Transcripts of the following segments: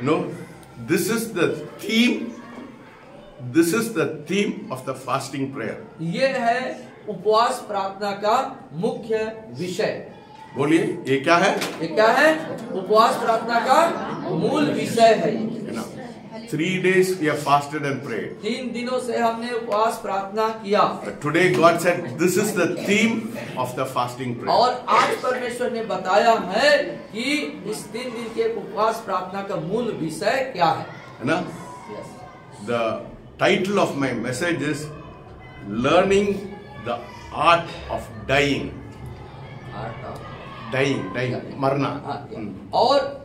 No, this is the theme. This is the theme of the fasting prayer. ये है उपवास प्रार्थना का मुख्य विषय। बोलिए, ये क्या है? ये क्या है? उपवास प्रार्थना का मूल विषय है। 3 days we have fasted and prayed. 3 दिनों से हमने उपवास प्रार्थना किया। Today God said this is the theme of the fasting prayer. और आज परमेश्वर ने बताया है कि इस 3 दिन के उपवास प्रार्थना का मूल विषय क्या है, है ना? The title of my message is learning the art of dying. Dying, मरना। और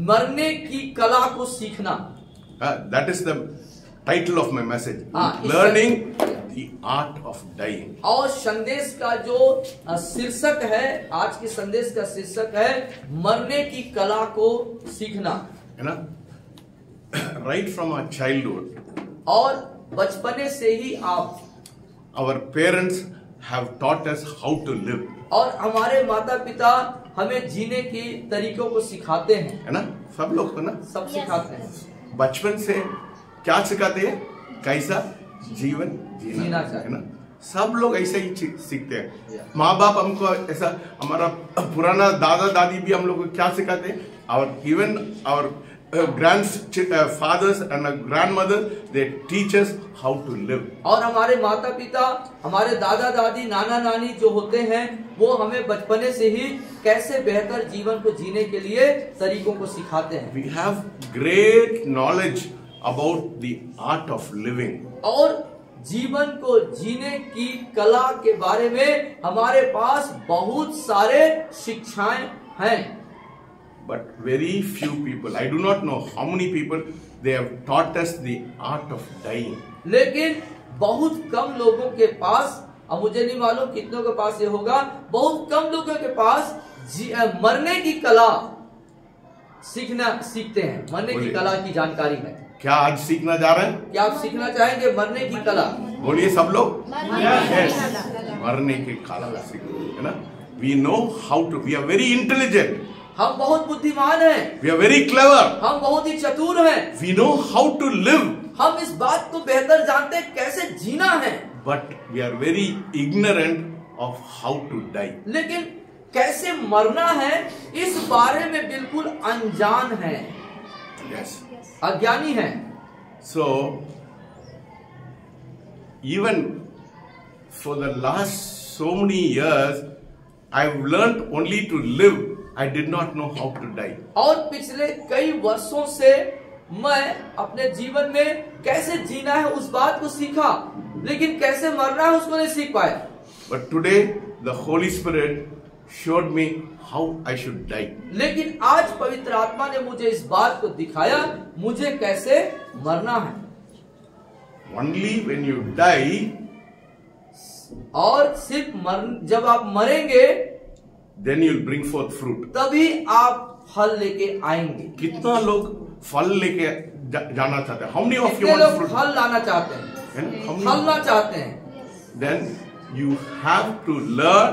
मरने की कला को सीखना। That is the title of my message. Learning the art of dying. और संदेश का जो शीर्षक है, आज के संदेश का शीर्षक है मरने की कला को सीखना, है ना? Right from our childhood. और बचपने से ही आप, our parents have taught us how to live. और हमारे माता पिता हमें जीने के तरीकों को सिखाते हैं, है ना? सब लोग को ना, सब सिखाते हैं। बचपन से क्या सिखाते हैं? कैसा जीवन जीना है ना? सब लोग ऐसे ही सीखते हैं। माँ बाप हमको ऐसा, हमारा पुराना दादा दादी भी हम लोग को क्या सिखाते हैं? our grandfathers and grandmothers, they teach us how to live. और हमारे माता पिता, हमारे दादा दादी, नाना नानी जो होते हैं, वो हमें बचपने से ही कैसे बेहतर जीवन को जीने के लिए तरीकों को सिखाते हैं। We have great knowledge about the art of living. और जीवन को जीने की कला के बारे में हमारे पास बहुत सारे शिक्षाएं हैं। But very few people, I do not know how many people, they have taught us the art of dying. लेकिन बहुत कम लोगों के पास, अब मुझे नहीं मालूम कितनों के पास ये होगा, बहुत कम लोगों के पास मरने की कला सीखते हैं, मरने की कला की जानकारी है। क्या आज सीखना जा रहे हैं? क्या आप सीखना चाहेंगे मरने की कला? बोलिए सब लोग। मरने की कला सीखना, है ना? We know how to, we are very intelligent. हम बहुत बुद्धिमान हैं। We are very clever. हम बहुत ही चतुर हैं। We know how to live. हम इस बात को बेहतर जानते हैं कैसे जीना है। But we are very ignorant of how to die. लेकिन कैसे मरना है इस बारे में बिल्कुल अनजान है। Yes. अज्ञानी है। So even for the last so many years, I've learned only to live. I did not know how to die. और पिछले कई वर्षों से मैं अपने जीवन में कैसे जीना है उस बात को सीखा, लेकिन कैसे मरना है उसको नहीं सीख पाया। But today the Holy Spirit showed me how I should die. लेकिन आज पवित्र आत्मा ने मुझे इस बात को दिखाया मुझे कैसे मरना है। Only when you die, और सिर्फ जब आप मरेंगे, then you'll bring forth fruit. तभी आप फल लेके आएंगे। कितना लोग फल लेके जाना चाहते हैं? How many of you कितने want लोग fruit? फल लाना चाहते हैं? फल लाना चाहते हैं। Then you have to learn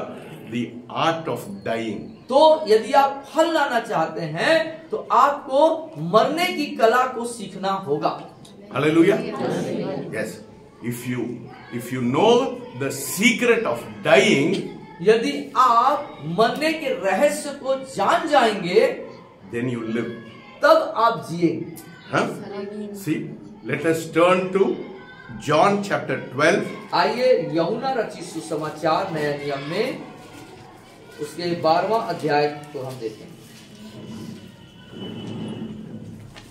the art of dying. तो यदि आप फल लाना चाहते हैं तो आपको मरने की कला को सीखना होगा। Hallelujah. Yes. If you know the secret of dying, यदि आप मरने के रहस्य को जान जाएंगे, then you live. तब आप जिएंगे। Huh? See, let us turn to John chapter 12. आइए यूहन्ना रचित सुसमाचार नया नियम में उसके 12वां अध्याय को हम देखें।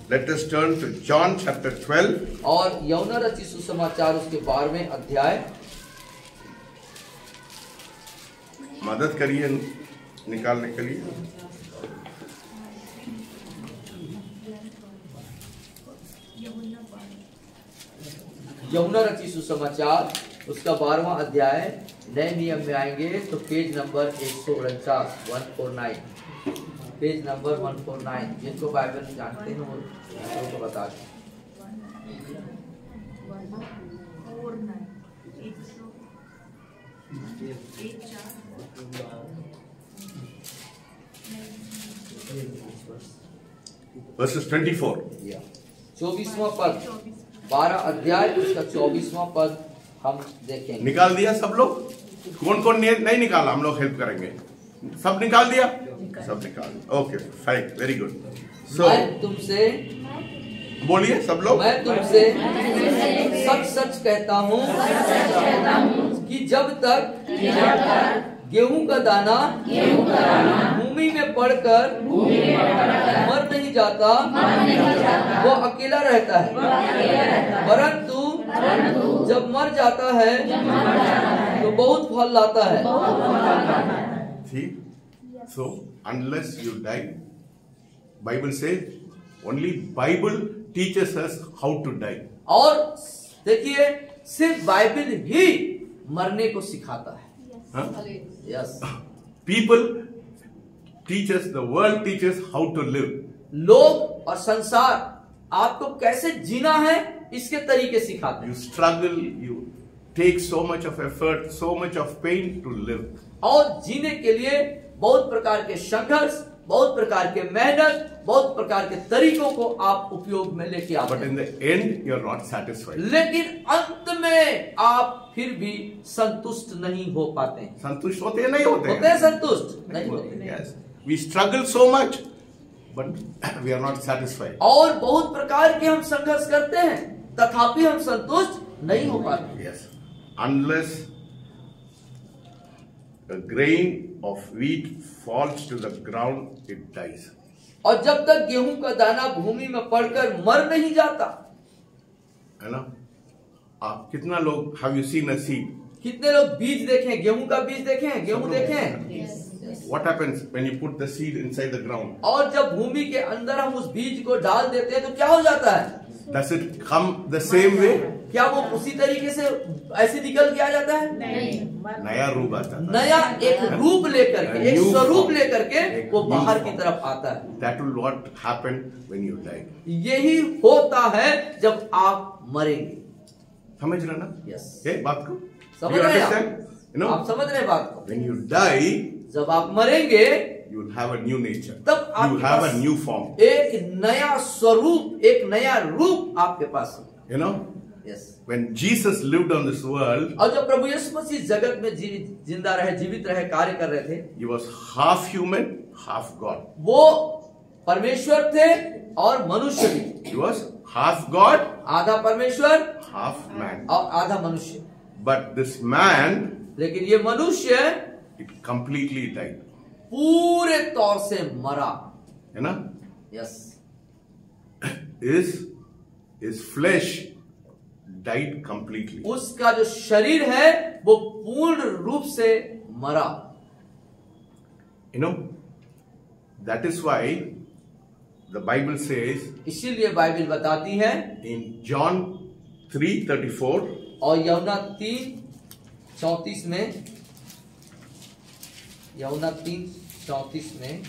Let us turn to John chapter 12. और यूहन्ना रचित सुसमाचार उसके 12वें अध्याय, मदद करिए निकालने के लिए। यूहन्ना रचित सुसमाचार उसका 12वां अध्याय, नए नियम में आएंगे तो पेज नंबर 149, 149, पेज नंबर 149। जिनको बाइबल जानते हैं वो को बता दें। verses 24. 24वां पद, 12 अध्याय उसका 24वां पद हम देखेंगे। निकाल दिया सब लोग? कौन कौन नहीं निकाला? हम लोग हेल्प करेंगे। सब निकाल दिया? सब निकाल दिया। Okay, fine, very good. So मैं तुमसे, बोलिए सब लोग। मैं तुमसे सच सच कहता हूँ कि जब तक गेहूं का दाना भूमि में पड़कर मर नहीं जाता वो अकेला रहता है, परंतु जब मर जाता है तो बहुत फल लाता है। ठीक? So unless you die, Bible says only Bible teaches us how to die. और देखिए, सिर्फ बाइबल ही मरने को सिखाता है। Yes, People teach us, the world teaches how to live. लोग और संसार आपको कैसे जीना है इसके तरीके सिखाते You हैं, struggle, you take so much of effort, so much of pain to live. और जीने के लिए बहुत प्रकार के संघर्ष, बहुत प्रकार के मेहनत, बहुत प्रकार के तरीकों को आप उपयोग में लेके आते But in हैं, the end, you're not satisfied. लेकिन अंत में आप फिर भी संतुष्ट नहीं हो पाते हैं। संतुष्ट होते हैं? नहीं होते होते हैं संतुष्ट? नहीं होते। Yes. We struggle so much, but we are not satisfied. और बहुत प्रकार के हम संघर्ष करते हैं, तथापि हम संतुष्ट नहीं हो पाते। Yes. Unless a grain of wheat falls to the ground, it dies. और जब तक गेहूं का दाना भूमि में पड़कर मर नहीं जाता, है ना? आप कितना लोग have you seen a seed? कितने लोग बीज देखे, गेहूं का बीज देखे हैं, गेहूं देखे हैं? What happens when you put the seed inside the ground? और जब भूमि के अंदर हम उस बीज को डाल देते हैं तो क्या हो जाता है? Does it come the same way? क्या वो उसी तरीके से ऐसे निकल के आ जाता है? नया रूप आता है। नया एक रूप लेकर के, एक स्वरूप लेकर के वो बाहर की तरफ आता है। That will what happen when you die. यही होता है जब आप मरेंगे। समझ रहे ना? यस, ये बात को? समझ You रहे हैं understand? आप? You know? आप समझ रहे हैं बात को? When you die, जब आप मरेंगे you will have a new nature. तब You आपके have a pass new form. एक नया स्वरूप, एक नया रूप आपके पास है। You know? Yes, When Jesus lived on this world, और जब प्रभु यीशु मसीह जगत में जिंदा रहे, जीवित रहे, कार्य कर रहे थे, he was half human, half God. वो परमेश्वर थे और मनुष्य भी। He was half God, आधा परमेश्वर half man. और आधा मनुष्य। But this man, लेकिन ये मनुष्य it completely died. पूरे तौर से मरा। You know? Yes, His flesh died completely. उसका जो शरीर है वो पूर्ण रूप से मरा। You know? That is why the Bible says इसीलिए बाइबल बताती है in John 3:34, और यूहन्ना 3:34 में, यूहन्ना 3:34 में,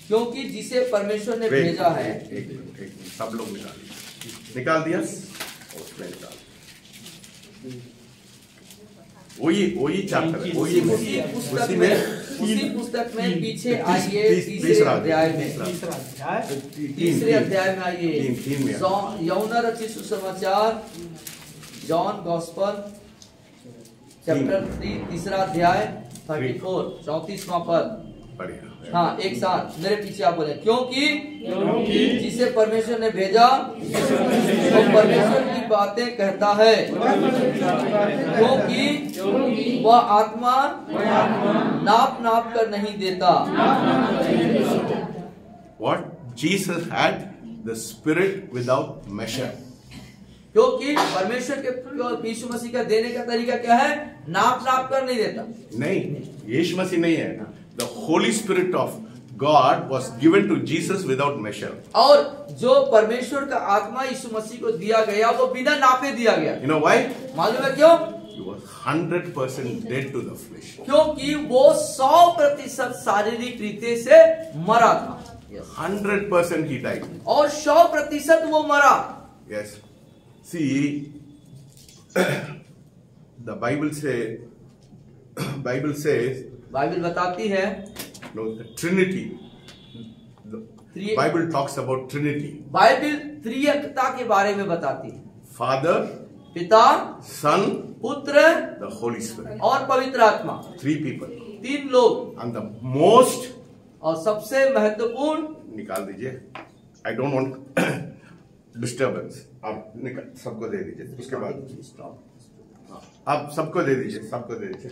क्योंकि जिसे परमेश्वर ने भेजा है। एक मिनट, सब लोग निकाल दिया? उसमें निकाल। वही चैप्टर है, वही उसी पुस्तक में पीछे आइए, तीसरे अध्याय में आइए, यूहन्ना रचित सुसमाचार, जॉन गॉस्पेल चैप्टर 3 तीसरा अध्याय 34 34वां पद। हाँ, एक साथ मेरे पीछे आप बोले, क्योंकि जिसे परमेश्वर ने भेजा वो परमेश्वर की बातें कहता है, क्योंकि वह आत्मा नाप नाप कर नहीं देता। What? Jesus had the spirit without measure. क्योंकि परमेश्वर के यीशु मसीह का देने का तरीका क्या है? नाप नाप कर नहीं देता। नहीं, यीशु मसीह नहीं है। The Holy Spirit of God was given to Jesus without measure. और जो परमेश्वर का आत्मा यीशु मसीह को दिया गया वो बिना नापे दिया गया। You know why? मालूम है क्यों? He was 100% dead to the flesh. क्योंकि वो 100% शारीरिक रीति से मरा था। 100% he died. और 100% वो मरा। Yes. See, The Bible says, Bible बताती है no, the Trinity. The Three- Bible talks about Trinity. Bible त्रिएकता के बारे में बताती है। Father, पिता, Son, पुत्र the Holy Spirit. और पवित्र आत्मा, 3 people. 3 लोग। And the most, और सबसे महत्वपूर्ण, निकाल दीजिए। I don't want disturbance. आप सबको दे दीजिए। उसके बाद आप सबको दे दीजिए, सबको दे दीजिए।